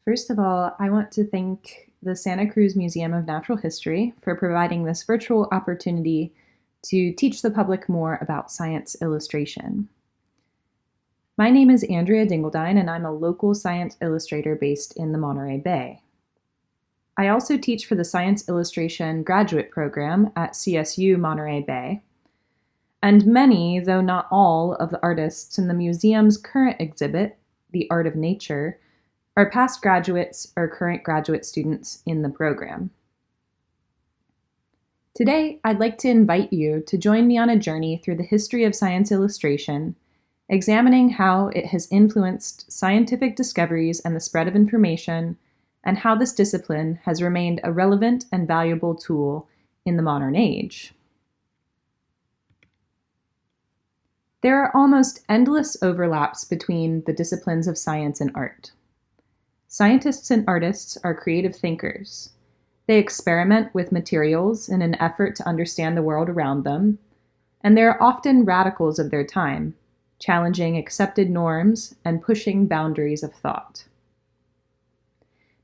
First of all, I want to thank the Santa Cruz Museum of Natural History for providing this virtual opportunity to teach the public more about science illustration. My name is Andrea Dingeldein, and I'm a local science illustrator based in the Monterey Bay. I also teach for the Science Illustration graduate program at CSU Monterey Bay, and many, though not all, of the artists in the museum's current exhibit, The Art of Nature, are past graduates or current graduate students in the program. Today, I'd like to invite you to join me on a journey through the history of science illustration, examining how it has influenced scientific discoveries and the spread of information, and how this discipline has remained a relevant and valuable tool in the modern age. There are almost endless overlaps between the disciplines of science and art. Scientists and artists are creative thinkers. They experiment with materials in an effort to understand the world around them, and they're often radicals of their time, challenging accepted norms and pushing boundaries of thought.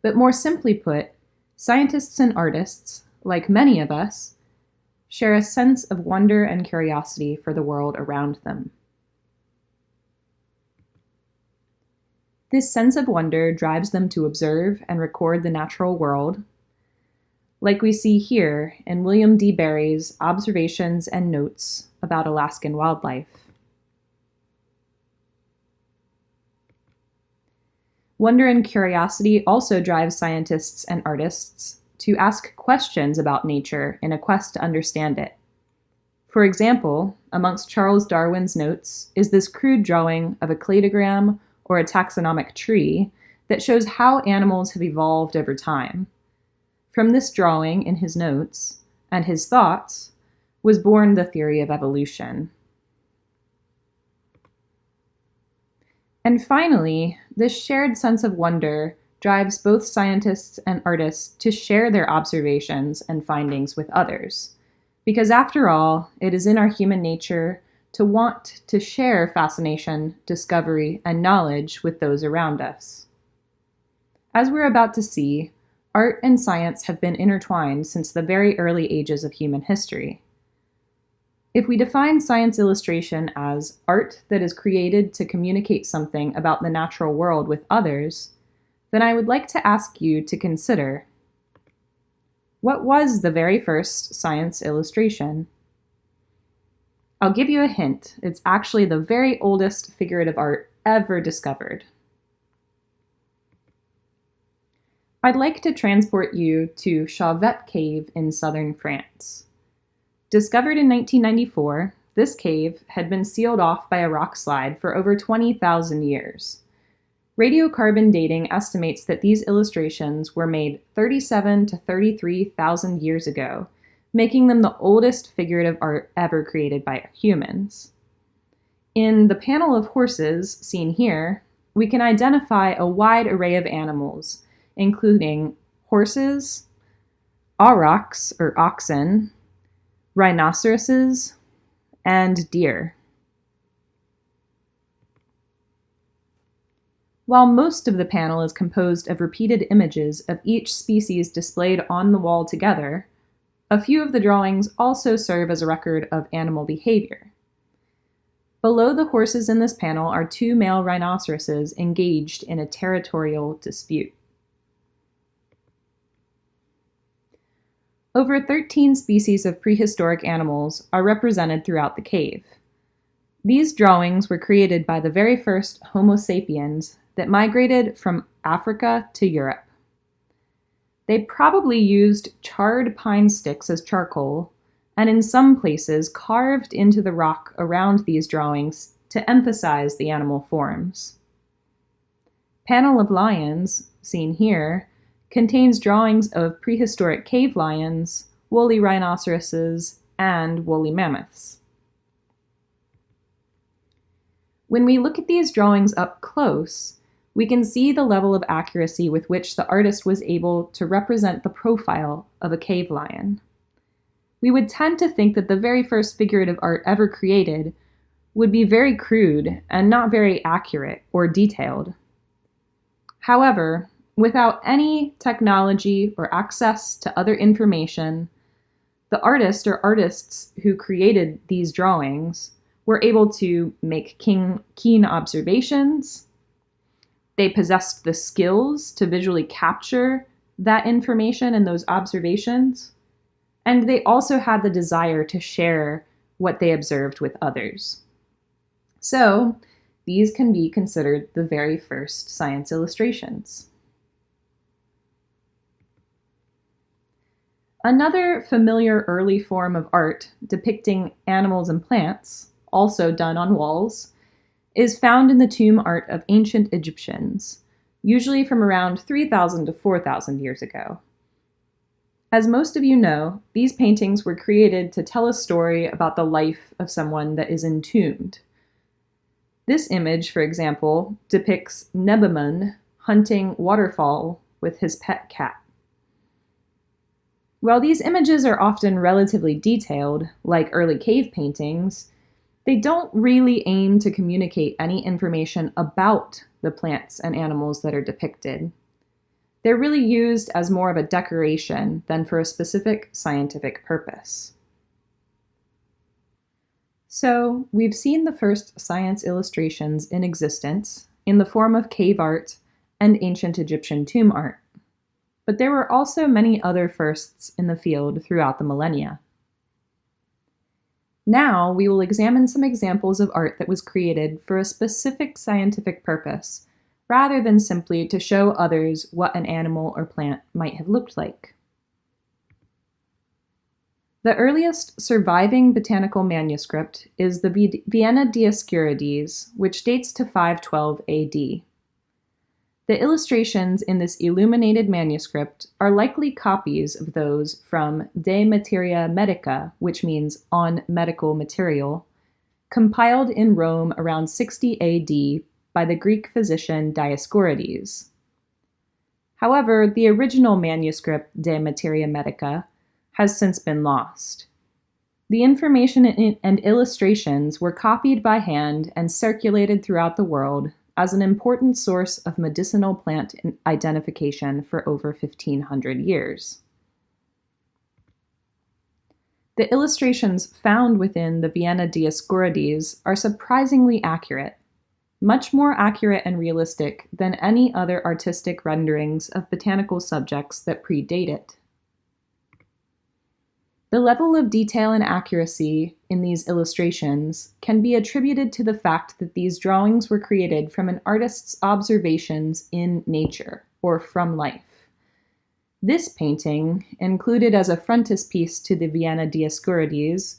But more simply put, scientists and artists, like many of us, share a sense of wonder and curiosity for the world around them. This sense of wonder drives them to observe and record the natural world, like we see here in William D. Barry's Observations and Notes about Alaskan Wildlife. Wonder and curiosity also drives scientists and artists to ask questions about nature in a quest to understand it. For example, amongst Charles Darwin's notes is this crude drawing of a cladogram or a taxonomic tree that shows how animals have evolved over time. From this drawing in his notes and his thoughts was born the theory of evolution. And finally, this shared sense of wonder drives both scientists and artists to share their observations and findings with others. Because after all, it is in our human nature to want to share fascination, discovery, and knowledge with those around us. As we're about to see, art and science have been intertwined since the very early ages of human history. If we define science illustration as art that is created to communicate something about the natural world with others, then I would like to ask you to consider, what was the very first science illustration? I'll give you a hint. It's actually the very oldest figurative art ever discovered. I'd like to transport you to Chauvet Cave in southern France. Discovered in 1994, this cave had been sealed off by a rock slide for over 20,000 years. Radiocarbon dating estimates that these illustrations were made 37 to 33,000 years ago, making them the oldest figurative art ever created by humans. In the panel of horses seen here, we can identify a wide array of animals, including horses, aurochs or oxen, rhinoceroses, and deer. While most of the panel is composed of repeated images of each species displayed on the wall together, a few of the drawings also serve as a record of animal behavior. Below the horses in this panel are two male rhinoceroses engaged in a territorial dispute. Over 13 species of prehistoric animals are represented throughout the cave. These drawings were created by the very first Homo sapiens that migrated from Africa to Europe. They probably used charred pine sticks as charcoal, and in some places carved into the rock around these drawings to emphasize the animal forms. Panel of lions, seen here, contains drawings of prehistoric cave lions, woolly rhinoceroses, and woolly mammoths. When we look at these drawings up close, we can see the level of accuracy with which the artist was able to represent the profile of a cave lion. We would tend to think that the very first figurative art ever created would be very crude and not very accurate or detailed. However, Without any technology or access to other information, the artist or artists who created these drawings were able to make keen observations. They possessed the skills to visually capture that information and those observations. And they also had the desire to share what they observed with others. So, these can be considered the very first science illustrations. Another familiar early form of art depicting animals and plants, also done on walls, is found in the tomb art of ancient Egyptians, usually from around 3,000 to 4,000 years ago. As most of you know, these paintings were created to tell a story about the life of someone that is entombed. This image, for example, depicts Nebamun hunting waterfowl with his pet cat. While these images are often relatively detailed, like early cave paintings, they don't really aim to communicate any information about the plants and animals that are depicted. They're really used as more of a decoration than for a specific scientific purpose. So, we've seen the first science illustrations in existence in the form of cave art and ancient Egyptian tomb art. But there were also many other firsts in the field throughout the millennia. Now, we will examine some examples of art that was created for a specific scientific purpose, rather than simply to show others what an animal or plant might have looked like. The earliest surviving botanical manuscript is the Vienna Dioscurides, which dates to 512 AD. The illustrations in this illuminated manuscript are likely copies of those from De Materia Medica, which means on medical material, compiled in Rome around 60 AD by the Greek physician Dioscurides. However, the original manuscript De Materia Medica has since been lost. The information and illustrations were copied by hand and circulated throughout the world as an important source of medicinal plant identification for over 1,500 years. The illustrations found within the Vienna Dioscurides are surprisingly accurate, much more accurate and realistic than any other artistic renderings of botanical subjects that predate it. The level of detail and accuracy in these illustrations can be attributed to the fact that these drawings were created from an artist's observations in nature, or from life. This painting, included as a frontispiece to the Vienna Dioscurides,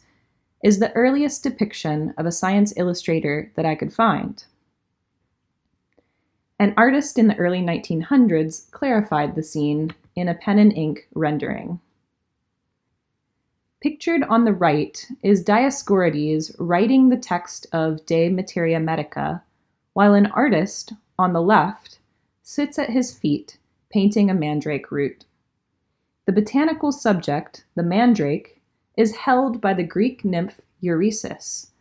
is the earliest depiction of a science illustrator that I could find. An artist in the early 1900s clarified the scene in a pen and ink rendering. Pictured on the right is Dioscurides writing the text of De Materia Medica, while an artist, on the left, sits at his feet painting a mandrake root. The botanical subject, the mandrake, is held by the Greek nymph Eurysis,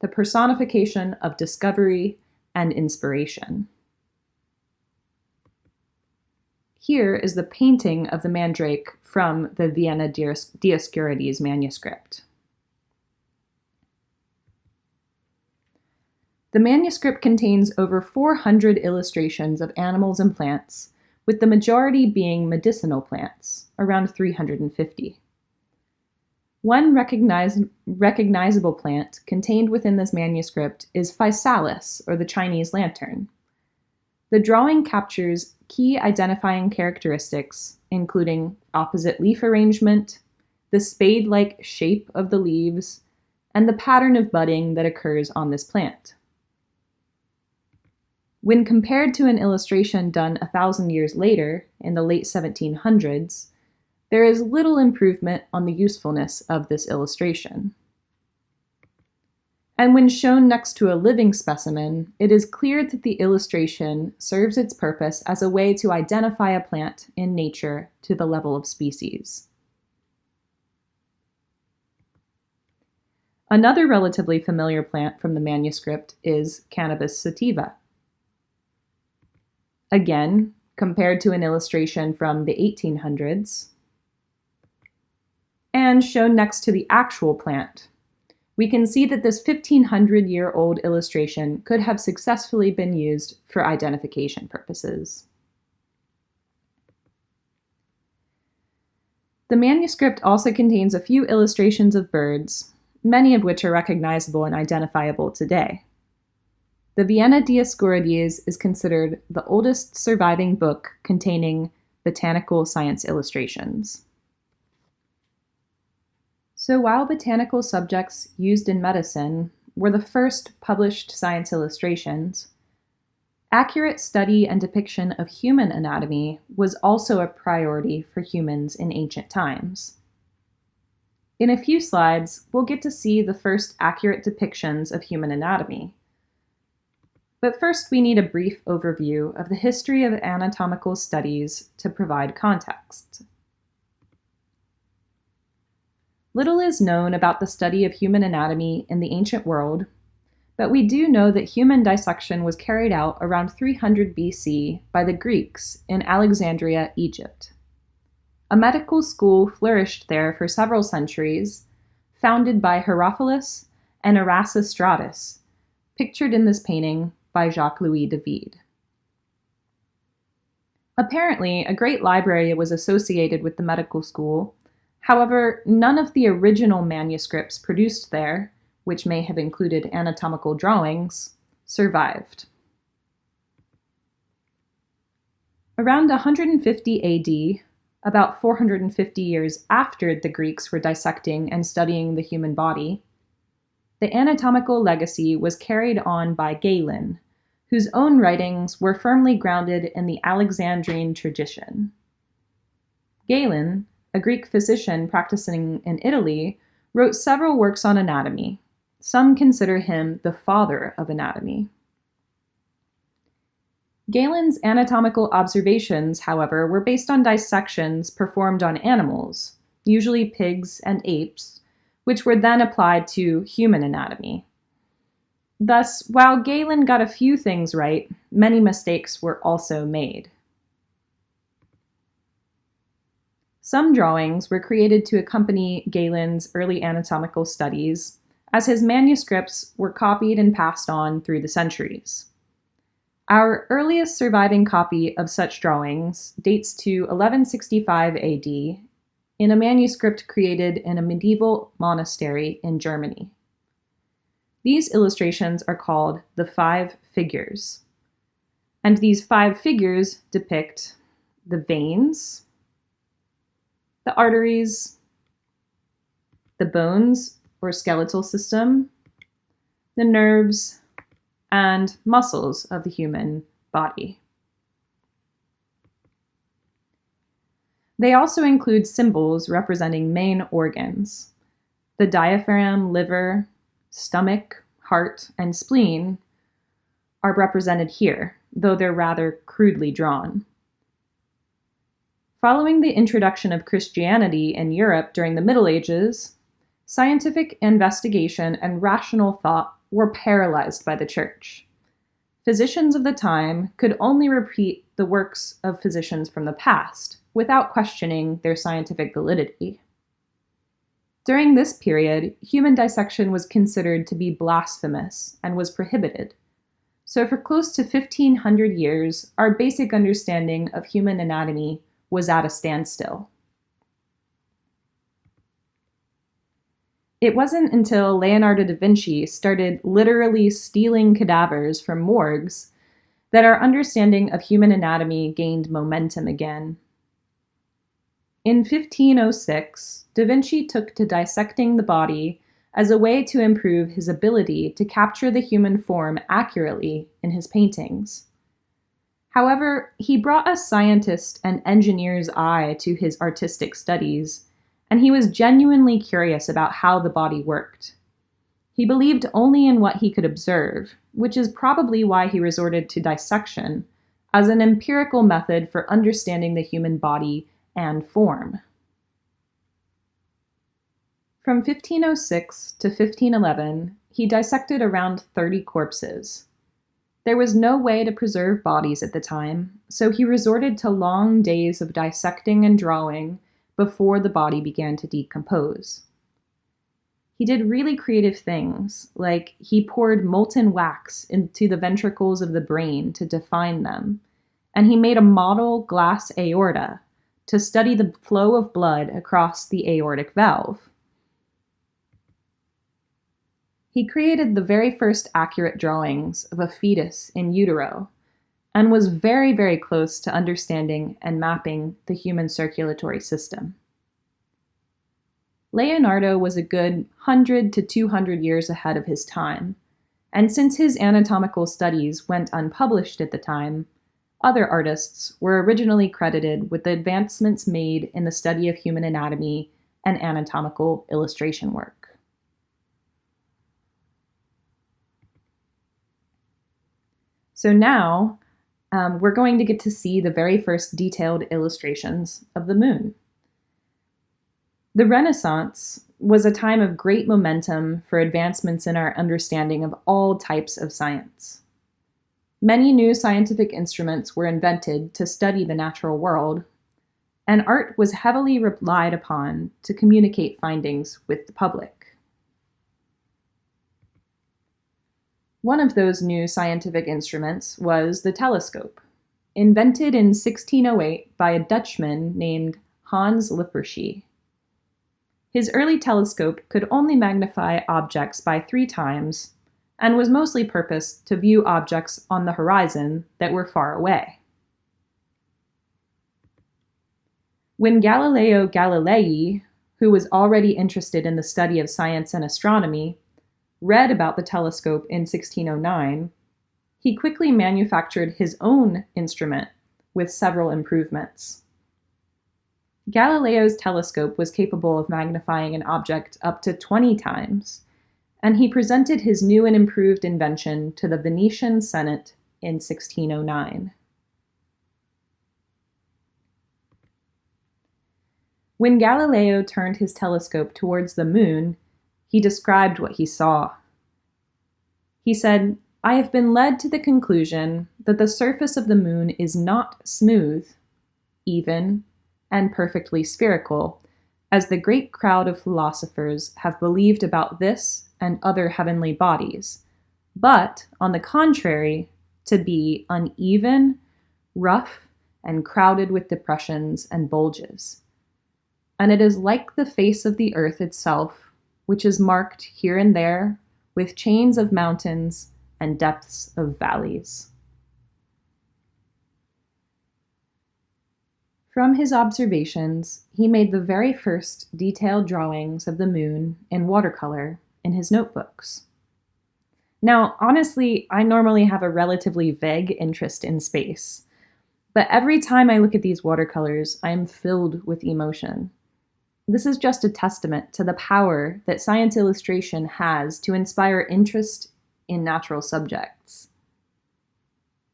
the personification of discovery and inspiration. Here is the painting of the mandrake from the Vienna Dioscurides manuscript. The manuscript contains over 400 illustrations of animals and plants, with the majority being medicinal plants, around 350. One recognizable plant contained within this manuscript is Physalis, or the Chinese lantern. The drawing captures key identifying characteristics, including opposite leaf arrangement, the spade-like shape of the leaves, and the pattern of budding that occurs on this plant. When compared to an illustration done 1,000 years later, in the late 1700s, there is little improvement on the usefulness of this illustration. And when shown next to a living specimen, it is clear that the illustration serves its purpose as a way to identify a plant in nature to the level of species. Another relatively familiar plant from the manuscript is Cannabis sativa. Again, compared to an illustration from the 1800s, and shown next to the actual plant, we can see that this 1500-year-old illustration could have successfully been used for identification purposes. The manuscript also contains a few illustrations of birds, many of which are recognizable and identifiable today. The Vienna Dioscorides is considered the oldest surviving book containing Botanical Science Illustrations. So while botanical subjects used in medicine were the first published science illustrations, accurate study and depiction of human anatomy was also a priority for humans in ancient times. In a few slides, we'll get to see the first accurate depictions of human anatomy. But first, we need a brief overview of the history of anatomical studies to provide context. Little is known about the study of human anatomy in the ancient world, but we do know that human dissection was carried out around 300 BC by the Greeks in Alexandria, Egypt. A medical school flourished there for several centuries, founded by Herophilus and Erasistratus, pictured in this painting by Jacques-Louis David. Apparently, a great library was associated with the medical school. However, none of the original manuscripts produced there, which may have included anatomical drawings, survived. Around 150 AD, about 450 years after the Greeks were dissecting and studying the human body, the anatomical legacy was carried on by Galen, whose own writings were firmly grounded in the Alexandrine tradition. Galen, a Greek physician practicing in Italy, wrote several works on anatomy. Some consider him the father of anatomy. Galen's anatomical observations, however, were based on dissections performed on animals, usually pigs and apes, which were then applied to human anatomy. Thus, while Galen got a few things right, many mistakes were also made. Some drawings were created to accompany Galen's early anatomical studies, as his manuscripts were copied and passed on through the centuries. Our earliest surviving copy of such drawings dates to 1165 AD in a manuscript created in a medieval monastery in Germany. These illustrations are called the 5 figures, and these 5 figures depict the veins, the arteries, the bones or skeletal system, the nerves, and muscles of the human body. They also include symbols representing main organs. The diaphragm, liver, stomach, heart, and spleen are represented here, though they're rather crudely drawn. Following the introduction of Christianity in Europe during the Middle Ages, scientific investigation and rational thought were paralyzed by the Church. Physicians of the time could only repeat the works of physicians from the past, without questioning their scientific validity. During this period, human dissection was considered to be blasphemous and was prohibited. So for close to 1,500 years, our basic understanding of human anatomy was at a standstill. It wasn't until Leonardo da Vinci started literally stealing cadavers from morgues that our understanding of human anatomy gained momentum again. In 1506, Da Vinci took to dissecting the body as a way to improve his ability to capture the human form accurately in his paintings. However, he brought a scientist and engineer's eye to his artistic studies, and he was genuinely curious about how the body worked. He believed only in what he could observe, which is probably why he resorted to dissection as an empirical method for understanding the human body and form. From 1506 to 1511, he dissected around 30 corpses. There was no way to preserve bodies at the time, so he resorted to long days of dissecting and drawing before the body began to decompose. He did really creative things, like he poured molten wax into the ventricles of the brain to define them, and he made a model glass aorta to study the flow of blood across the aortic valve. He created the very first accurate drawings of a fetus in utero, and was very, very close to understanding and mapping the human circulatory system. Leonardo was a good 100 to 200 years ahead of his time, and since his anatomical studies went unpublished at the time, other artists were originally credited with the advancements made in the study of human anatomy and anatomical illustration work. So now, we're going to get to see the very first detailed illustrations of the moon. The Renaissance was a time of great momentum for advancements in our understanding of all types of science. Many new scientific instruments were invented to study the natural world, and art was heavily relied upon to communicate findings with the public. One of those new scientific instruments was the telescope, invented in 1608 by a Dutchman named Hans Lippershey. His early telescope could only magnify objects by 3 times, and was mostly purposed to view objects on the horizon that were far away. When Galileo Galilei, who was already interested in the study of science and astronomy, read about the telescope in 1609, he quickly manufactured his own instrument with several improvements. Galileo's telescope was capable of magnifying an object up to 20 times, and he presented his new and improved invention to the Venetian Senate in 1609. When Galileo turned his telescope towards the moon, he described what he saw. He said, "I have been led to the conclusion that the surface of the moon is not smooth, even, and perfectly spherical, as the great crowd of philosophers have believed about this and other heavenly bodies, but, on the contrary, to be uneven, rough, and crowded with depressions and bulges. And it is like the face of the earth itself, which is marked here and there with chains of mountains and depths of valleys." From his observations, he made the very first detailed drawings of the moon in watercolor in his notebooks. Now, honestly, I normally have a relatively vague interest in space, but every time I look at these watercolors, I am filled with emotion. This is just a testament to the power that science illustration has to inspire interest in natural subjects.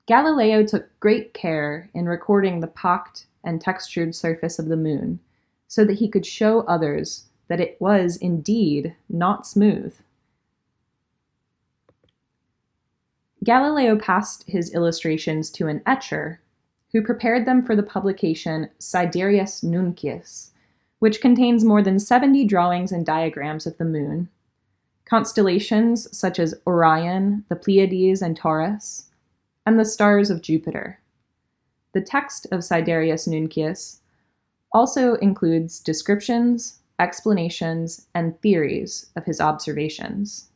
Galileo took great care in recording the pocked and textured surface of the moon so that he could show others that it was indeed not smooth. Galileo passed his illustrations to an etcher, who prepared them for the publication Sidereus Nuncius, which contains more than 70 drawings and diagrams of the moon, constellations such as Orion, the Pleiades, and Taurus, and the stars of Jupiter. The text of Sidereus Nuncius also includes descriptions, explanations, and theories of his observations.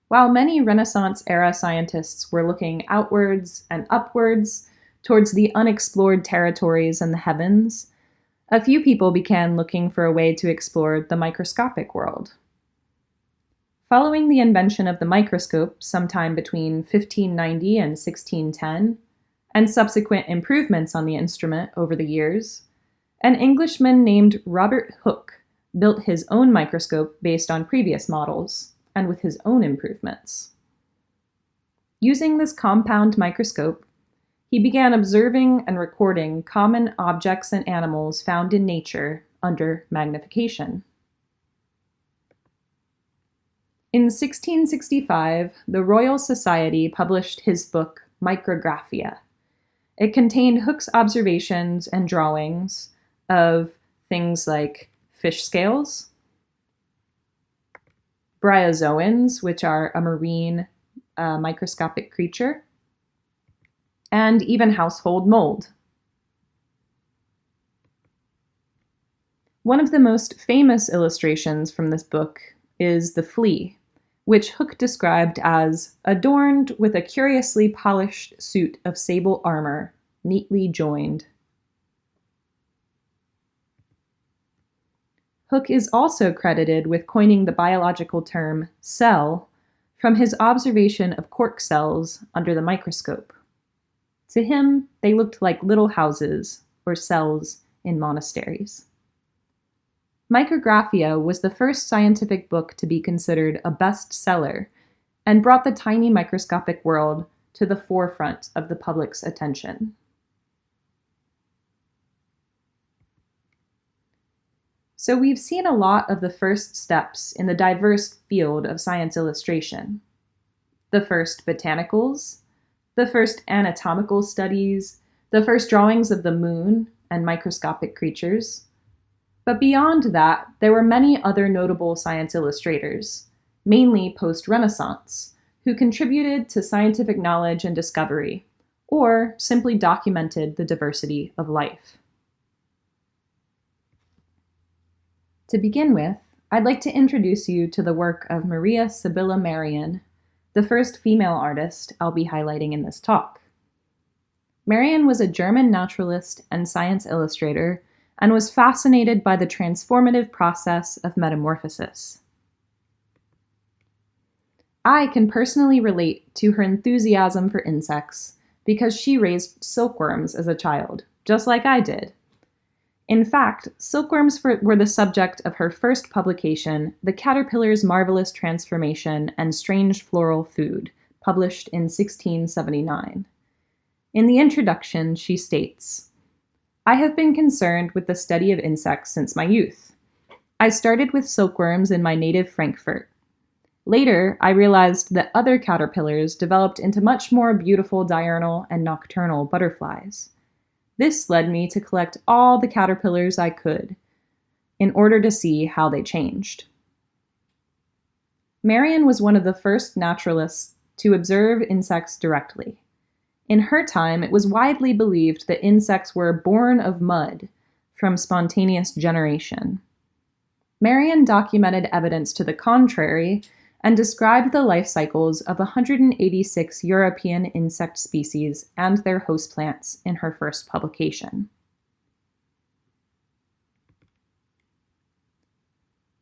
While many Renaissance-era scientists were looking outwards and upwards towards the unexplored territories and the heavens, a few people began looking for a way to explore the microscopic world. Following the invention of the microscope sometime between 1590 and 1610, and subsequent improvements on the instrument over the years, an Englishman named Robert Hooke built his own microscope based on previous models, and with his own improvements. Using this compound microscope, he began observing and recording common objects and animals found in nature under magnification. In 1665, the Royal Society published his book Micrographia. It contained Hooke's observations and drawings of things like fish scales, bryozoans, which are a marine microscopic creature, and even household mold. One of the most famous illustrations from this book is the flea, which Hooke described as adorned with a curiously polished suit of sable armor, neatly joined. Hooke is also credited with coining the biological term cell from his observation of cork cells under the microscope. To him, they looked like little houses or cells in monasteries. Micrographia was the first scientific book to be considered a bestseller and brought the tiny microscopic world to the forefront of the public's attention. So we've seen a lot of the first steps in the diverse field of science illustration. The first botanicals, the first anatomical studies, the first drawings of the moon and microscopic creatures. But beyond that, there were many other notable science illustrators, mainly post-Renaissance, who contributed to scientific knowledge and discovery, or simply documented the diversity of life. To begin with, I'd like to introduce you to the work of Maria Sibylla Merian, the first female artist I'll be highlighting in this talk. Merian was a German naturalist and science illustrator and was fascinated by the transformative process of metamorphosis. I can personally relate to her enthusiasm for insects because she raised silkworms as a child, just like I did. In fact, silkworms were the subject of her first publication, The Caterpillar's Marvelous Transformation and Strange Floral Food, published in 1679. In the introduction, she states, "I have been concerned with the study of insects since my youth. I started with silkworms in my native Frankfurt. Later, I realized that other caterpillars developed into much more beautiful diurnal and nocturnal butterflies. This led me to collect all the caterpillars I could, in order to see how they changed." Merian was one of the first naturalists to observe insects directly. In her time, it was widely believed that insects were born of mud, from spontaneous generation. Merian documented evidence to the contrary and described the life cycles of 186 European insect species and their host plants in her first publication.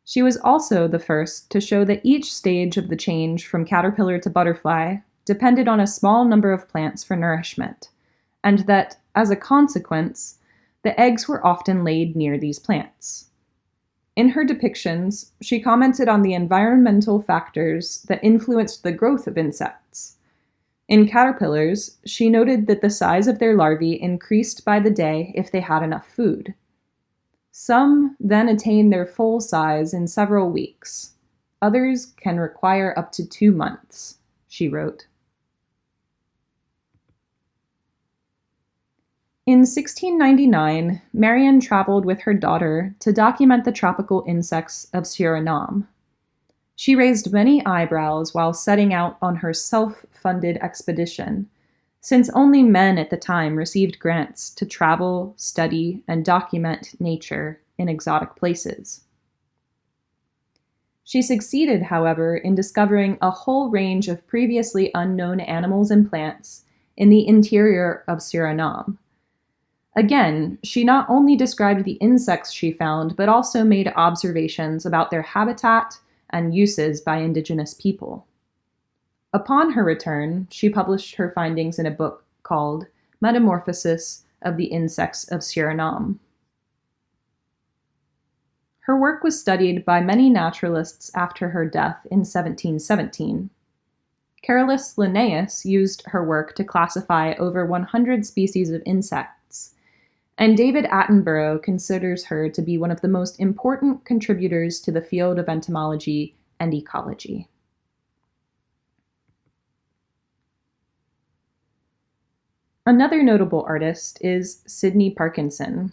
She was also the first to show that each stage of the change from caterpillar to butterfly depended on a small number of plants for nourishment, and that, as a consequence, the eggs were often laid near these plants. In her depictions, she commented on the environmental factors that influenced the growth of insects. In caterpillars, she noted that the size of their larvae increased by the day if they had enough food. Some then attain their full size in several weeks. Others can require up to 2 months, she wrote. In 1699, Merian traveled with her daughter to document the tropical insects of Suriname. She raised many eyebrows while setting out on her self-funded expedition, since only men at the time received grants to travel, study, and document nature in exotic places. She succeeded, however, in discovering a whole range of previously unknown animals and plants in the interior of Suriname. Again, she not only described the insects she found, but also made observations about their habitat and uses by indigenous people. Upon her return, she published her findings in a book called Metamorphosis of the Insects of Suriname. Her work was studied by many naturalists after her death in 1717. Carolus Linnaeus used her work to classify over 100 species of insects, and David Attenborough considers her to be one of the most important contributors to the field of entomology and ecology. Another notable artist is Sidney Parkinson.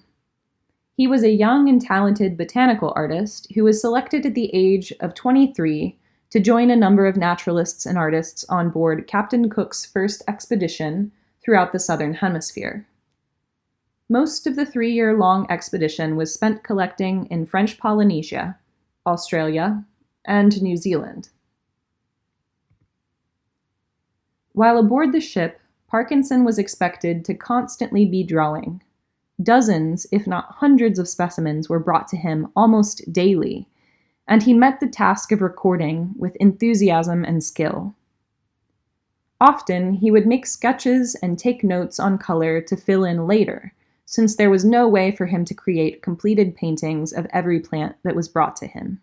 He was a young and talented botanical artist who was selected at the age of 23 to join a number of naturalists and artists on board Captain Cook's first expedition throughout the southern hemisphere. Most of the 3-year-long expedition was spent collecting in French Polynesia, Australia, and New Zealand. While aboard the ship, Parkinson was expected to constantly be drawing. Dozens, if not hundreds of specimens were brought to him almost daily, and he met the task of recording with enthusiasm and skill. Often, he would make sketches and take notes on color to fill in later, since there was no way for him to create completed paintings of every plant that was brought to him.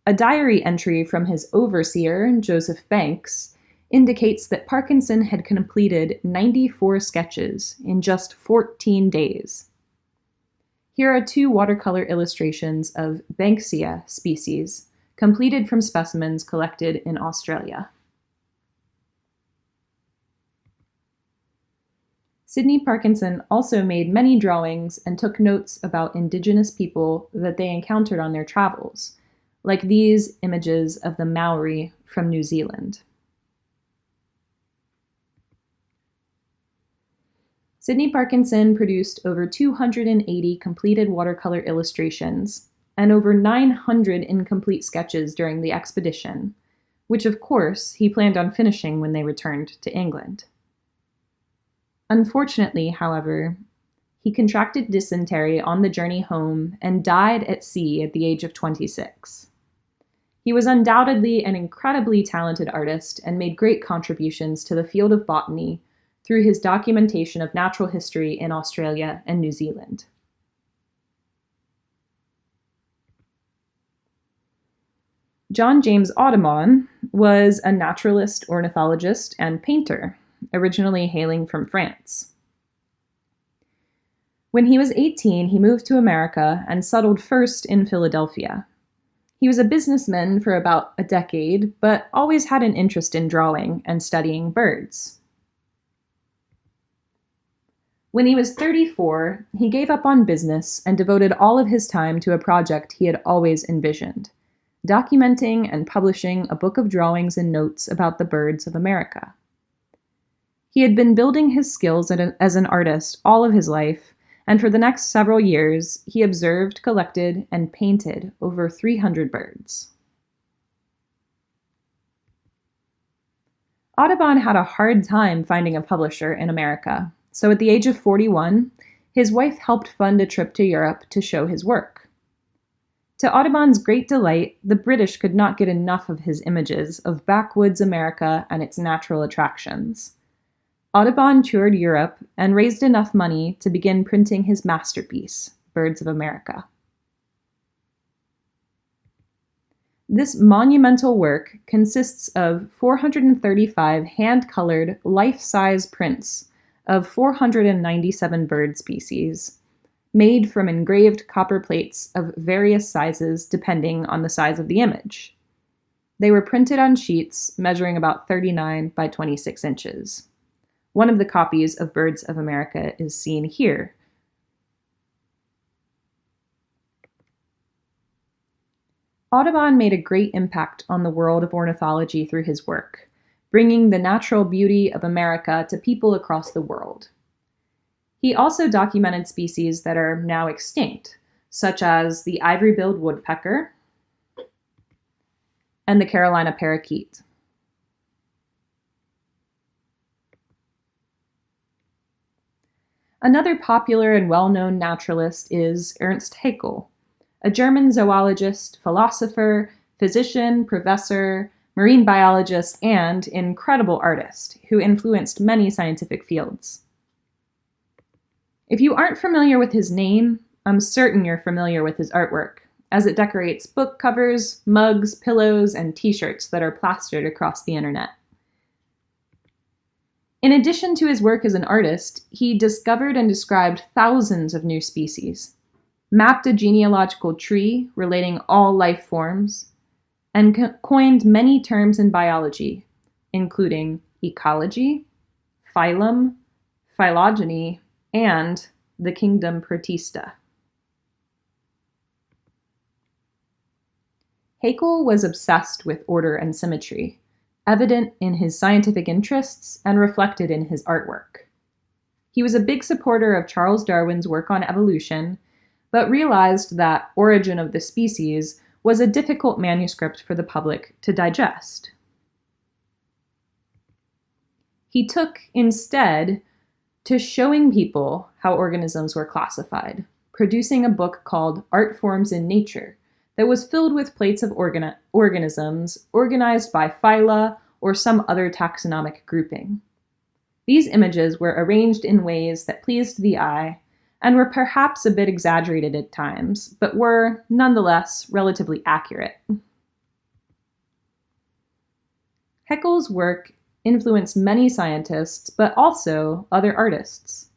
A diary entry from his overseer, Joseph Banks, indicates that Parkinson had completed 94 sketches in just 14 days. Here are 2 watercolor illustrations of Banksia species, completed from specimens collected in Australia. Sidney Parkinson also made many drawings and took notes about indigenous people that they encountered on their travels, like these images of the Maori from New Zealand. Sidney Parkinson produced over 280 completed watercolor illustrations and over 900 incomplete sketches during the expedition, which of course he planned on finishing when they returned to England. Unfortunately, however, he contracted dysentery on the journey home and died at sea at the age of 26. He was undoubtedly an incredibly talented artist and made great contributions to the field of botany through his documentation of natural history in Australia and New Zealand. John James Audubon was a naturalist, ornithologist, and painter, originally hailing from France. When he was 18, he moved to America and settled first in Philadelphia. He was a businessman for about a decade, but always had an interest in drawing and studying birds. When he was 34, he gave up on business and devoted all of his time to a project he had always envisioned, documenting and publishing a book of drawings and notes about the birds of America. He had been building his skills as an artist all of his life, and for the next several years, he observed, collected, and painted over 300 birds. Audubon had a hard time finding a publisher in America, so at the age of 41, his wife helped fund a trip to Europe to show his work. To Audubon's great delight, the British could not get enough of his images of backwoods America and its natural attractions. Audubon toured Europe and raised enough money to begin printing his masterpiece, Birds of America. This monumental work consists of 435 hand-colored, life-size prints of 497 bird species, made from engraved copper plates of various sizes depending on the size of the image. They were printed on sheets measuring about 39 by 26 inches. One of the copies of Birds of America is seen here. Audubon made a great impact on the world of ornithology through his work, bringing the natural beauty of America to people across the world. He also documented species that are now extinct, such as the ivory-billed woodpecker and the Carolina parakeet. Another popular and well-known naturalist is Ernst Haeckel, a German zoologist, philosopher, physician, professor, marine biologist, and incredible artist who influenced many scientific fields. If you aren't familiar with his name, I'm certain you're familiar with his artwork, as it decorates book covers, mugs, pillows, and t-shirts that are plastered across the internet. In addition to his work as an artist, he discovered and described thousands of new species, mapped a genealogical tree relating all life forms, and coined many terms in biology, including ecology, phylum, phylogeny, and the kingdom Protista. Haeckel was obsessed with order and symmetry, evident in his scientific interests and reflected in his artwork. He was a big supporter of Charles Darwin's work on evolution, but realized that Origin of the Species was a difficult manuscript for the public to digest. He took, instead, to showing people how organisms were classified, producing a book called Art Forms in Nature that was filled with plates of organisms organized by phyla or some other taxonomic grouping. These images were arranged in ways that pleased the eye and were perhaps a bit exaggerated at times, but were, nonetheless, relatively accurate. Haeckel's work influenced many scientists, but also other artists.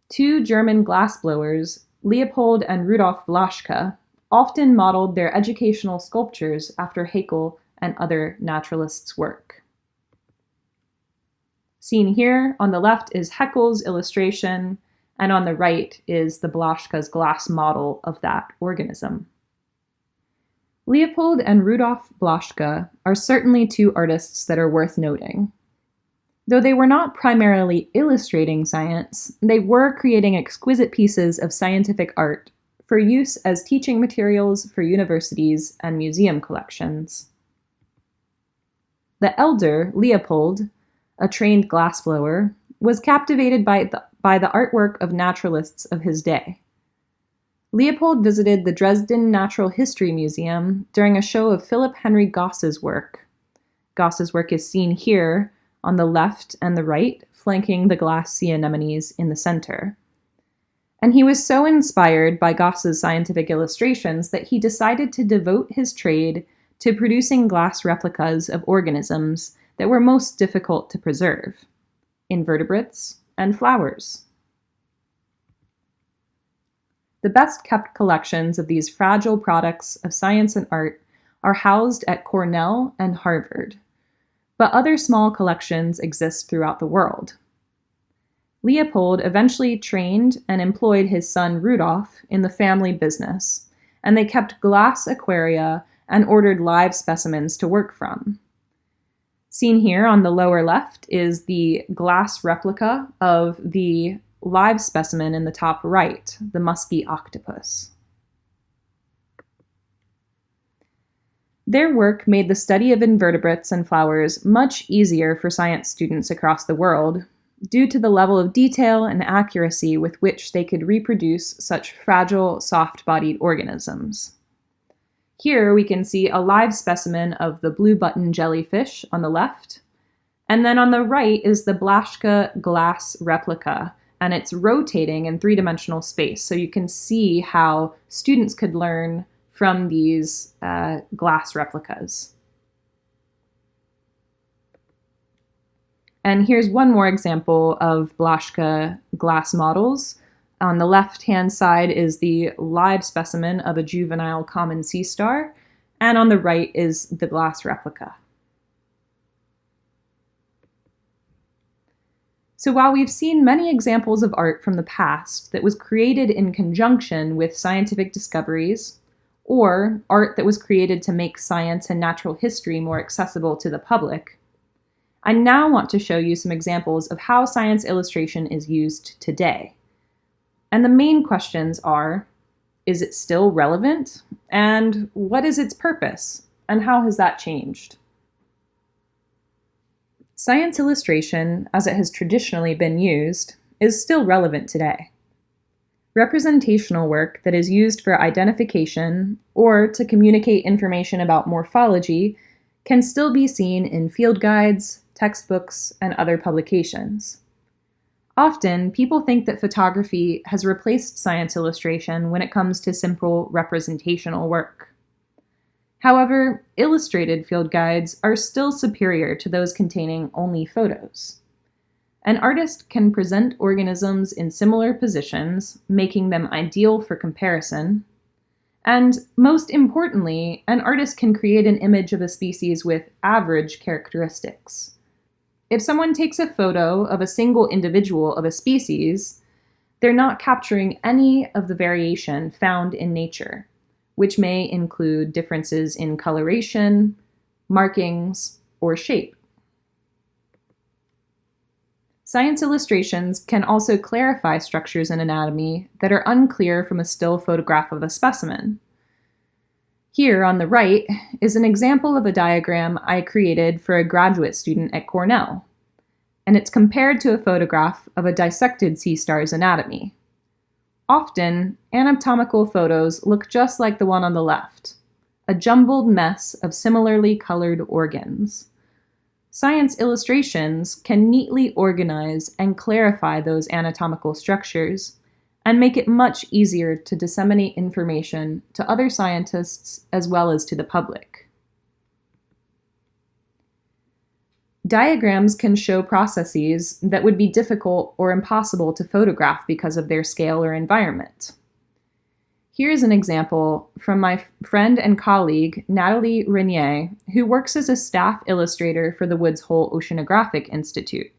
Two German glassblowers, Leopold and Rudolf Blaschke, often modeled their educational sculptures after Haeckel and other naturalists' work. Seen here on the left is Haeckel's illustration, and on the right is the Blaschke's glass model of that organism. Leopold and Rudolf Blaschke are certainly two artists that are worth noting. Though they were not primarily illustrating science, they were creating exquisite pieces of scientific art for use as teaching materials for universities and museum collections. The elder, Leopold, a trained glassblower, was captivated by the artwork of naturalists of his day. Leopold visited the Dresden Natural History Museum during a show of Philip Henry Goss's work. Goss's work is seen here on the left and the right, flanking the glass sea anemones in the center. And he was so inspired by Goss's scientific illustrations that he decided to devote his trade to producing glass replicas of organisms that were most difficult to preserve: invertebrates and flowers. The best-kept collections of these fragile products of science and art are housed at Cornell and Harvard, but other small collections exist throughout the world. Leopold eventually trained and employed his son Rudolf in the family business, and they kept glass aquaria and ordered live specimens to work from. Seen here on the lower left is the glass replica of the live specimen in the top right, the musky octopus. Their work made the study of invertebrates and flowers much easier for science students across the world, due to the level of detail and accuracy with which they could reproduce such fragile, soft-bodied organisms. Here we can see a live specimen of the blue button jellyfish on the left, and then on the right is the Blaschke glass replica, and it's rotating in three-dimensional space, so you can see how students could learn from these glass replicas. And here's one more example of Blaschke glass models. On the left-hand side is the live specimen of a juvenile common sea star, and on the right is the glass replica. So while we've seen many examples of art from the past that was created in conjunction with scientific discoveries, or art that was created to make science and natural history more accessible to the public, I now want to show you some examples of how science illustration is used today. And the main questions are, is it still relevant? And what is its purpose? And how has that changed? Science illustration, as it has traditionally been used, is still relevant today. Representational work that is used for identification or to communicate information about morphology can still be seen in field guides, textbooks, and other publications. Often, people think that photography has replaced science illustration when it comes to simple representational work. However, illustrated field guides are still superior to those containing only photos. An artist can present organisms in similar positions, making them ideal for comparison. And most importantly, an artist can create an image of a species with average characteristics, If someone takes a photo of a single individual of a species, they're not capturing any of the variation found in nature, which may include differences in coloration, markings, or shape. Science illustrations can also clarify structures in anatomy that are unclear from a still photograph of a specimen. Here on the right is an example of a diagram I created for a graduate student at Cornell, and it's compared to a photograph of a dissected sea star's anatomy. Often, anatomical photos look just like the one on the left, a jumbled mess of similarly colored organs. Science illustrations can neatly organize and clarify those anatomical structures and make it much easier to disseminate information to other scientists as well as to the public. Diagrams can show processes that would be difficult or impossible to photograph because of their scale or environment. Here's an example from my friend and colleague, Natalie Renier, who works as a staff illustrator for the Woods Hole Oceanographic Institute.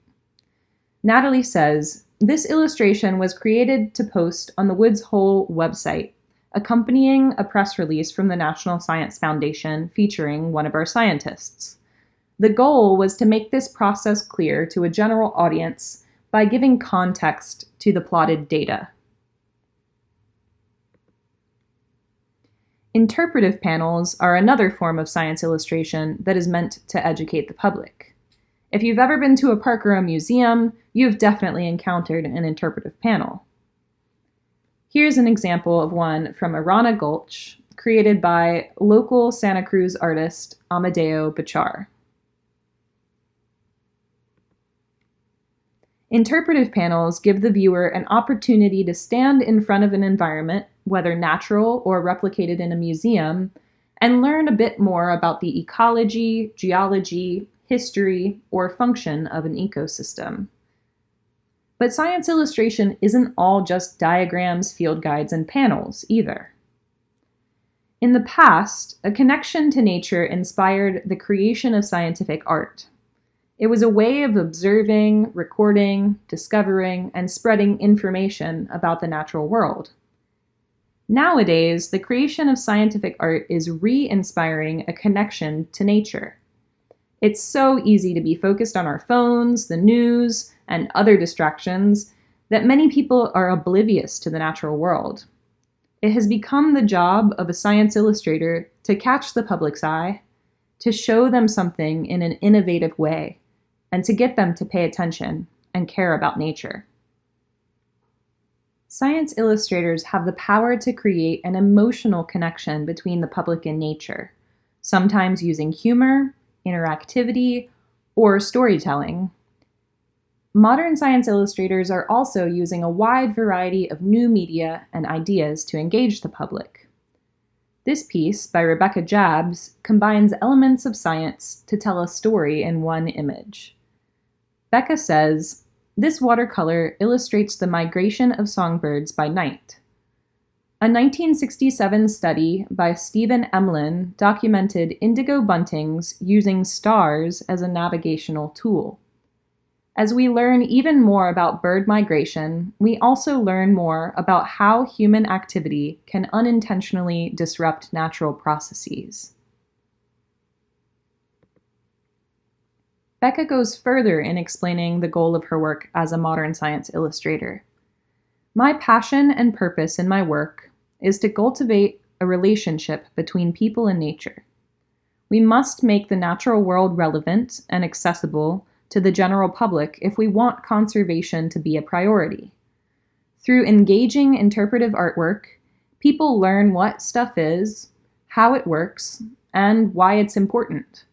Natalie says, "This illustration was created to post on the Woods Hole website, accompanying a press release from the National Science Foundation featuring one of our scientists. The goal was to make this process clear to a general audience by giving context to the plotted data." Interpretive panels are another form of science illustration that is meant to educate the public. If you've ever been to a park or a museum, you've definitely encountered an interpretive panel. Here's an example of one from Arana Gulch, created by local Santa Cruz artist Amadeo Bachar. Interpretive panels give the viewer an opportunity to stand in front of an environment, whether natural or replicated in a museum, and learn a bit more about the ecology, geology, history, or function of an ecosystem. But science illustration isn't all just diagrams, field guides, and panels either. In the past, a connection to nature inspired the creation of scientific art. It was a way of observing, recording, discovering, and spreading information about the natural world. Nowadays, the creation of scientific art is re-inspiring a connection to nature. It's so easy to be focused on our phones, the news, and other distractions that many people are oblivious to the natural world. It has become the job of a science illustrator to catch the public's eye, to show them something in an innovative way, and to get them to pay attention and care about nature. Science illustrators have the power to create an emotional connection between the public and nature, sometimes using humor, interactivity, or storytelling. Modern science illustrators are also using a wide variety of new media and ideas to engage the public. This piece, by Rebecca Jabs, combines elements of science to tell a story in one image. Becca says, "This watercolor illustrates the migration of songbirds by night." A 1967 study by Stephen Emlin documented indigo buntings using stars as a navigational tool. As we learn even more about bird migration, we also learn more about how human activity can unintentionally disrupt natural processes. Becca goes further in explaining the goal of her work as a modern science illustrator. "My passion and purpose in my work is to cultivate a relationship between people and nature. We must make the natural world relevant and accessible to the general public if we want conservation to be a priority. Through engaging interpretive artwork, people learn what stuff is, how it works, and why it's important.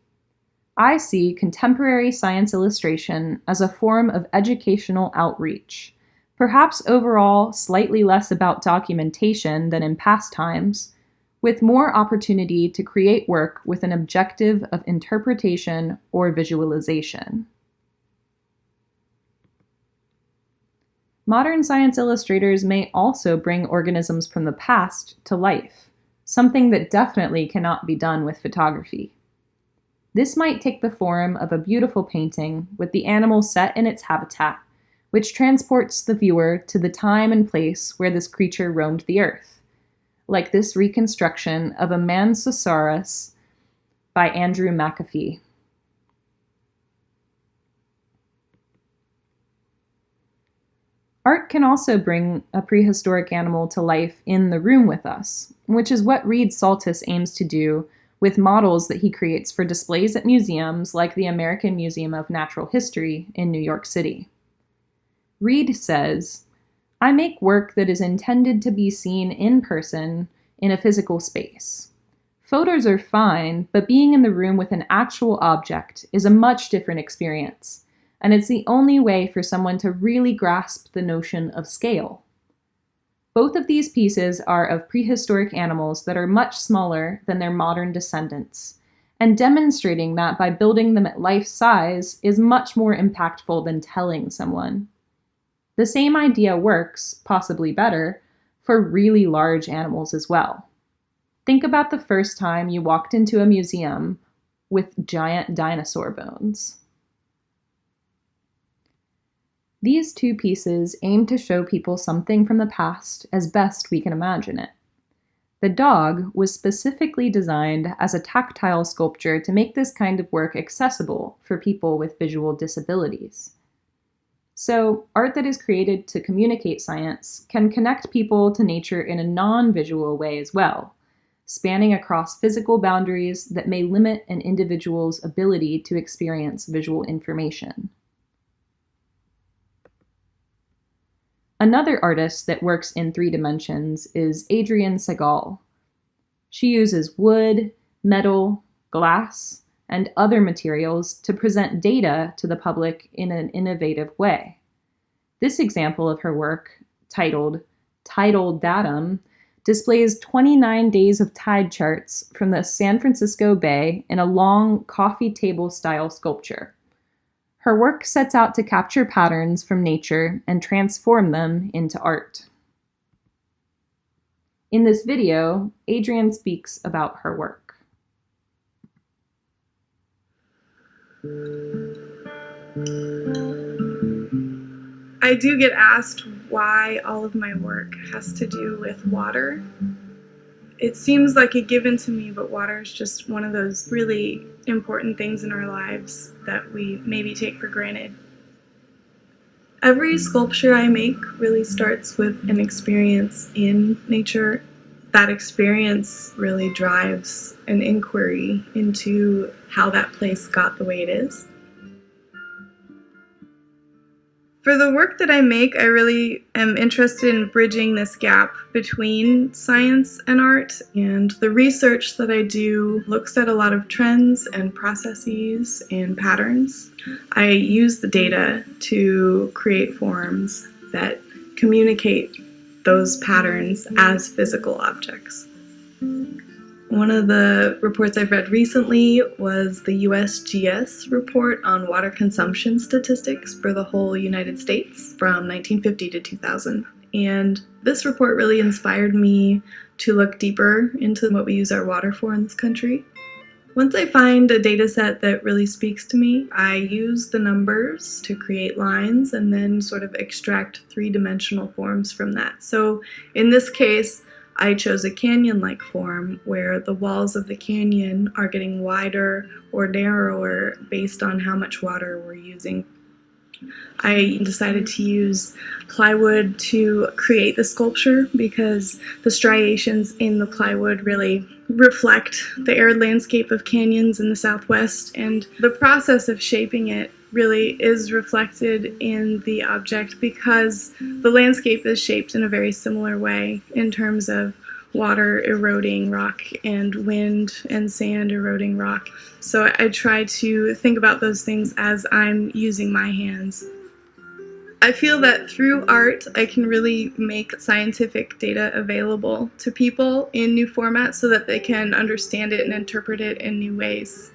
I see contemporary science illustration as a form of educational outreach, perhaps overall slightly less about documentation than in past times, with more opportunity to create work with an objective of interpretation or visualization." Modern science illustrators may also bring organisms from the past to life, something that definitely cannot be done with photography. This might take the form of a beautiful painting with the animal set in its habitat, which transports the viewer to the time and place where this creature roamed the earth, like this reconstruction of a Mansosaurus by Andrew McAfee. Art can also bring a prehistoric animal to life in the room with us, which is what Reed Saltis aims to do with models that he creates for displays at museums like the American Museum of Natural History in New York City. Reed says, "I make work that is intended to be seen in person in a physical space. Photos are fine, but being in the room with an actual object is a much different experience, and it's the only way for someone to really grasp the notion of scale. Both of these pieces are of prehistoric animals that are much smaller than their modern descendants, and demonstrating that by building them at life size is much more impactful than telling someone. The same idea works, possibly better, for really large animals as well. Think about the first time you walked into a museum with giant dinosaur bones." These two pieces aim to show people something from the past as best we can imagine it. The dog was specifically designed as a tactile sculpture to make this kind of work accessible for people with visual disabilities. So, art that is created to communicate science can connect people to nature in a non-visual way as well, spanning across physical boundaries that may limit an individual's ability to experience visual information. Another artist that works in 3 dimensions is Adrienne Segal. She uses wood, metal, glass, and other materials to present data to the public in an innovative way. This example of her work, titled Tidal Datum, displays 29 days of tide charts from the San Francisco Bay in a long coffee table-style sculpture. Her work sets out to capture patterns from nature and transform them into art. In this video, Adrienne speaks about her work. I do get asked why all of my work has to do with water. It seems like a given to me, but water is just one of those really important things in our lives that we maybe take for granted. Every sculpture I make really starts with an experience in nature. That experience really drives an inquiry into how that place got the way it is. For the work that I make, I really am interested in bridging this gap between science and art, and the research that I do looks at a lot of trends and processes and patterns. I use the data to create forms that communicate those patterns as physical objects. One of the reports I've read recently was the USGS report on water consumption statistics for the whole United States from 1950 to 2000. And this report really inspired me to look deeper into what we use our water for in this country. Once I find a data set that really speaks to me, I use the numbers to create lines and then sort of extract three-dimensional forms from that. So in this case, I chose a canyon-like form where the walls of the canyon are getting wider or narrower based on how much water we're using. I decided to use plywood to create the sculpture because the striations in the plywood really reflect the arid landscape of canyons in the Southwest, and the process of shaping it really is reflected in the object because the landscape is shaped in a very similar way in terms of water eroding rock and wind and sand eroding rock. So I try to think about those things as I'm using my hands. I feel that through art, I can really make scientific data available to people in new formats so that they can understand it and interpret it in new ways.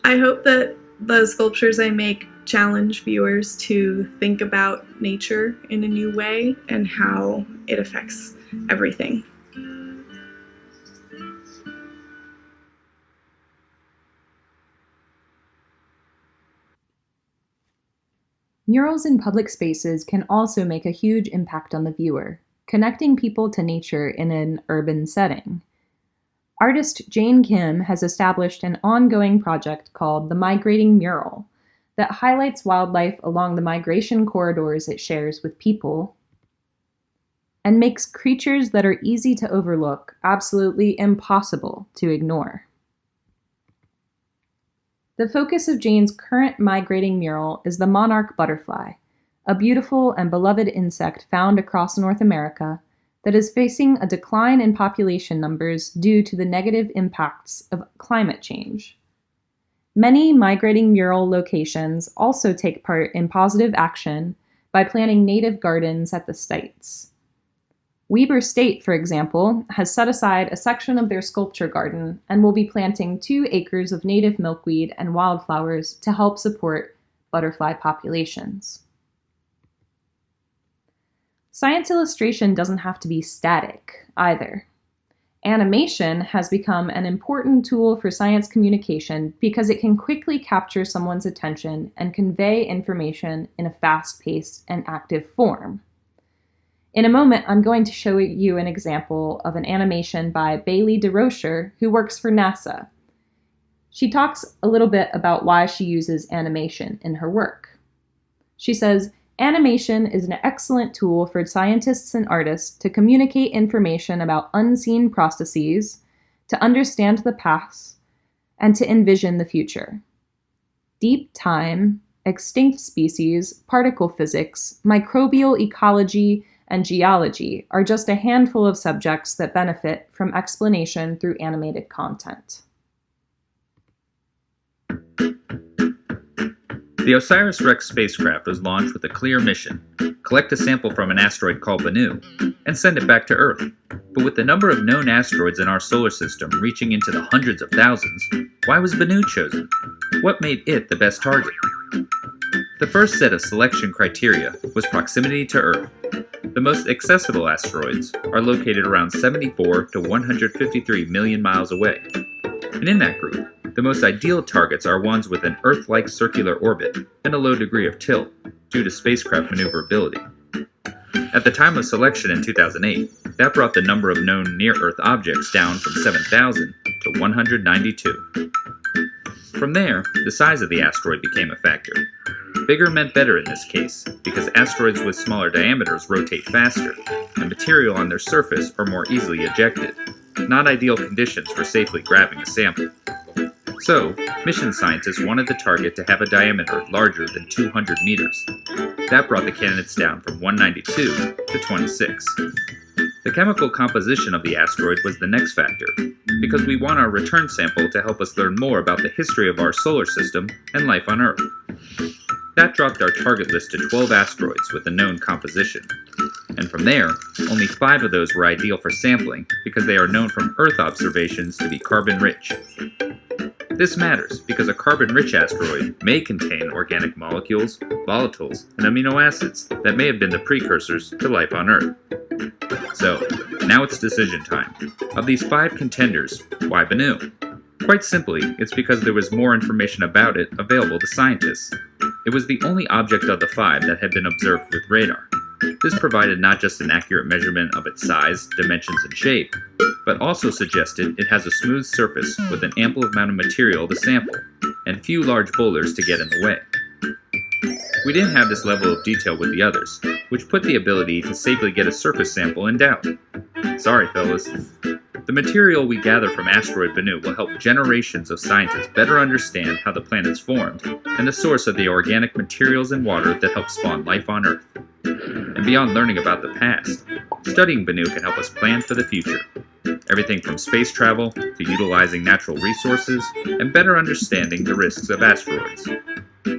I hope that the sculptures I make challenge viewers to think about nature in a new way and how it affects everything. Murals in public spaces can also make a huge impact on the viewer, connecting people to nature in an urban setting. Artist Jane Kim has established an ongoing project called The Migrating Mural that highlights wildlife along the migration corridors it shares with people and makes creatures that are easy to overlook absolutely impossible to ignore. The focus of Jane's current migrating mural is the monarch butterfly, a beautiful and beloved insect found across North America that is facing a decline in population numbers due to the negative impacts of climate change. Many migrating mural locations also take part in positive action by planting native gardens at the sites. Weber State, for example, has set aside a section of their sculpture garden and will be planting 2 acres of native milkweed and wildflowers to help support butterfly populations. Science illustration doesn't have to be static either. Animation has become an important tool for science communication because it can quickly capture someone's attention and convey information in a fast-paced and active form. In a moment, I'm going to show you an example of an animation by Bailey DeRocher, who works for NASA. She talks a little bit about why she uses animation in her work. She says, "Animation is an excellent tool for scientists and artists to communicate information about unseen processes, to understand the past, and to envision the future. Deep time, extinct species, particle physics, microbial ecology, and geology are just a handful of subjects that benefit from explanation through animated content." The OSIRIS-REx spacecraft was launched with a clear mission: collect a sample from an asteroid called Bennu and send it back to Earth. But with the number of known asteroids in our solar system reaching into the hundreds of thousands, why was Bennu chosen? What made it the best target? The first set of selection criteria was proximity to Earth. The most accessible asteroids are located around 74 to 153 million miles away. And in that group, the most ideal targets are ones with an Earth-like circular orbit and a low degree of tilt, due to spacecraft maneuverability. At the time of selection in 2008, that brought the number of known near-Earth objects down from 7,000 to 192. From there, the size of the asteroid became a factor. Bigger meant better in this case, because asteroids with smaller diameters rotate faster, and material on their surface are more easily ejected. Not ideal conditions for safely grabbing a sample. So, mission scientists wanted the target to have a diameter larger than 200 meters. That brought the candidates down from 192 to 26. The chemical composition of the asteroid was the next factor, because we want our return sample to help us learn more about the history of our solar system and life on Earth. That dropped our target list to 12 asteroids with a known composition. And from there, only 5 of those were ideal for sampling because they are known from Earth observations to be carbon-rich. This matters because a carbon-rich asteroid may contain organic molecules, volatiles, and amino acids that may have been the precursors to life on Earth. So, now it's decision time. Of these 5 contenders, why Bennu? Quite simply, it's because there was more information about it available to scientists. It was the only object of the 5 that had been observed with radar. This provided not just an accurate measurement of its size, dimensions, and shape, but also suggested it has a smooth surface with an ample amount of material to sample, and few large boulders to get in the way. We didn't have this level of detail with the others, which put the ability to safely get a surface sample in doubt. Sorry, fellas. The material we gather from asteroid Bennu will help generations of scientists better understand how the planet's formed and the source of the organic materials and water that help spawn life on Earth. And beyond learning about the past, studying Bennu can help us plan for the future. Everything from space travel to utilizing natural resources and better understanding the risks of asteroids.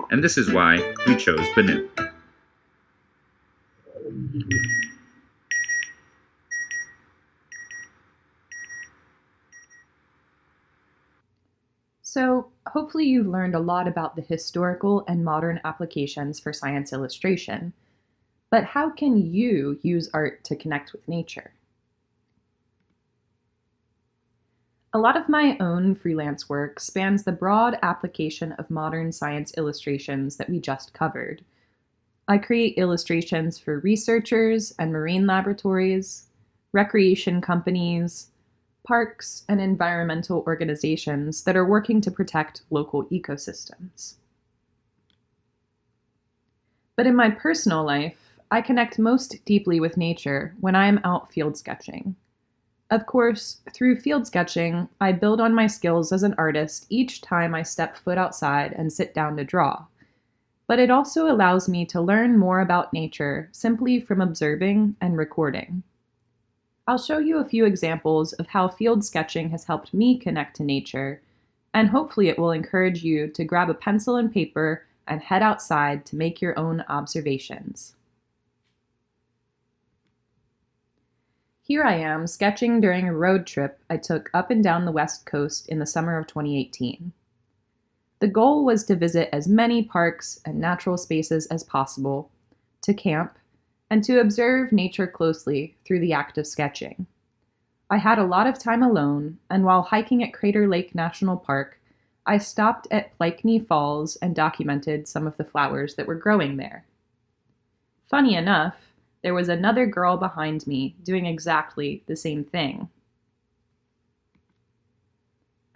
And this is why we chose Bennu. So, hopefully you've learned a lot about the historical and modern applications for science illustration. But how can you use art to connect with nature? A lot of my own freelance work spans the broad application of modern science illustrations that we just covered. I create illustrations for researchers and marine laboratories, recreation companies, parks, and environmental organizations that are working to protect local ecosystems. But in my personal life, I connect most deeply with nature when I am out field sketching. Of course, through field sketching, I build on my skills as an artist each time I step foot outside and sit down to draw. But it also allows me to learn more about nature simply from observing and recording. I'll show you a few examples of how field sketching has helped me connect to nature, and hopefully it will encourage you to grab a pencil and paper and head outside to make your own observations. Here I am sketching during a road trip I took up and down the West Coast in the summer of 2018. The goal was to visit as many parks and natural spaces as possible, to camp, and to observe nature closely through the act of sketching. I had a lot of time alone, and while hiking at Crater Lake National Park, I stopped at Plaikne Falls and documented some of the flowers that were growing there. Funny enough, there was another girl behind me doing exactly the same thing.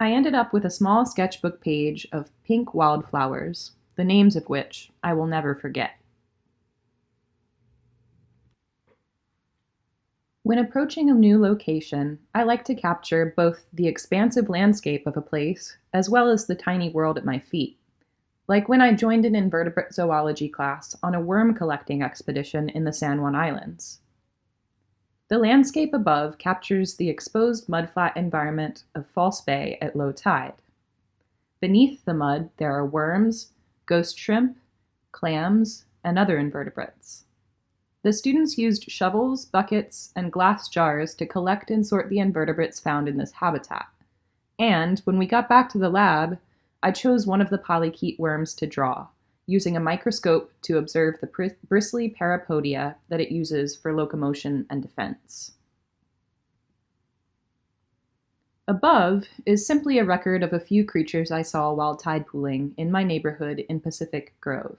I ended up with a small sketchbook page of pink wildflowers, the names of which I will never forget. When approaching a new location, I like to capture both the expansive landscape of a place as well as the tiny world at my feet, like when I joined an invertebrate zoology class on a worm collecting expedition in the San Juan Islands. The landscape above captures the exposed mudflat environment of False Bay at low tide. Beneath the mud, there are worms, ghost shrimp, clams, and other invertebrates. The students used shovels, buckets, and glass jars to collect and sort the invertebrates found in this habitat. And when we got back to the lab, I chose one of the polychaete worms to draw, using a microscope to observe the bristly parapodia that it uses for locomotion and defense. Above is simply a record of a few creatures I saw while tide pooling in my neighborhood in Pacific Grove.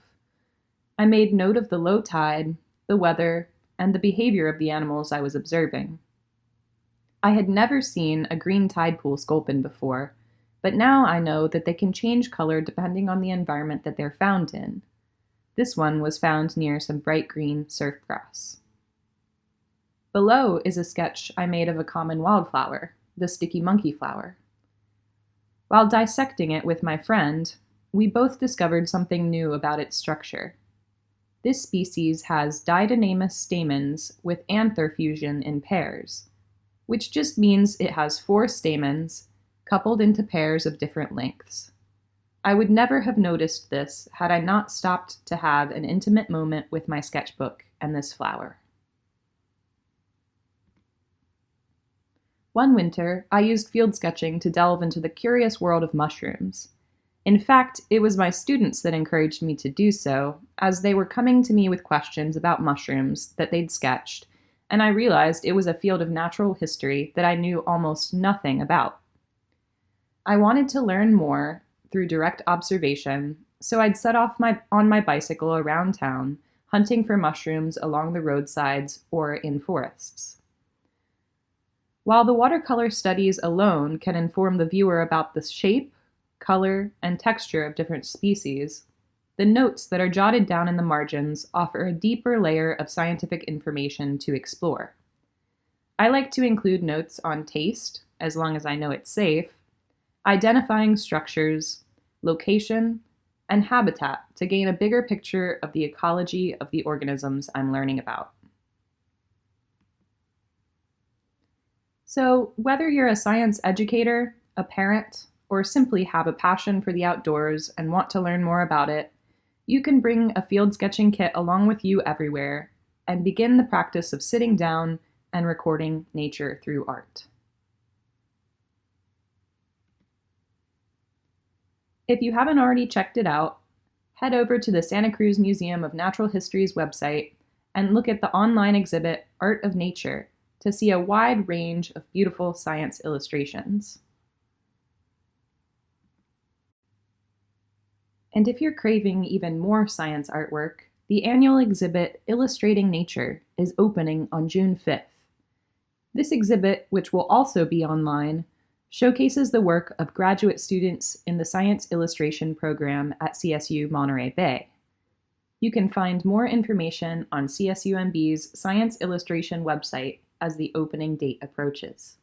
I made note of the low tide, the weather, and the behavior of the animals I was observing. I had never seen a green tide pool sculpin before, but now I know that they can change color depending on the environment that they're found in. This one was found near some bright green surf grass. Below is a sketch I made of a common wildflower, the sticky monkey flower. While dissecting it with my friend, we both discovered something new about its structure. This species has didynamous stamens with anther fusion in pairs, which just means it has 4 stamens coupled into pairs of different lengths. I would never have noticed this had I not stopped to have an intimate moment with my sketchbook and this flower. One winter, I used field sketching to delve into the curious world of mushrooms. In fact, it was my students that encouraged me to do so, as they were coming to me with questions about mushrooms that they'd sketched, and I realized it was a field of natural history that I knew almost nothing about. I wanted to learn more through direct observation, so I'd set off on my bicycle around town, hunting for mushrooms along the roadsides or in forests. While the watercolor studies alone can inform the viewer about the shape, color, and texture of different species, the notes that are jotted down in the margins offer a deeper layer of scientific information to explore. I like to include notes on taste, as long as I know it's safe, identifying structures, location, and habitat to gain a bigger picture of the ecology of the organisms I'm learning about. So, whether you're a science educator, a parent, or simply have a passion for the outdoors and want to learn more about it, you can bring a field sketching kit along with you everywhere and begin the practice of sitting down and recording nature through art. If you haven't already checked it out, head over to the Santa Cruz Museum of Natural History's website and look at the online exhibit Art of Nature to see a wide range of beautiful science illustrations. And if you're craving even more science artwork, the annual exhibit Illustrating Nature is opening on June 5th. This exhibit, which will also be online, showcases the work of graduate students in the Science Illustration program at CSU Monterey Bay. You can find more information on CSUMB's Science Illustration website as the opening date approaches.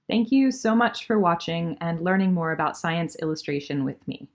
Thank you so much for watching and learning more about science illustration with me.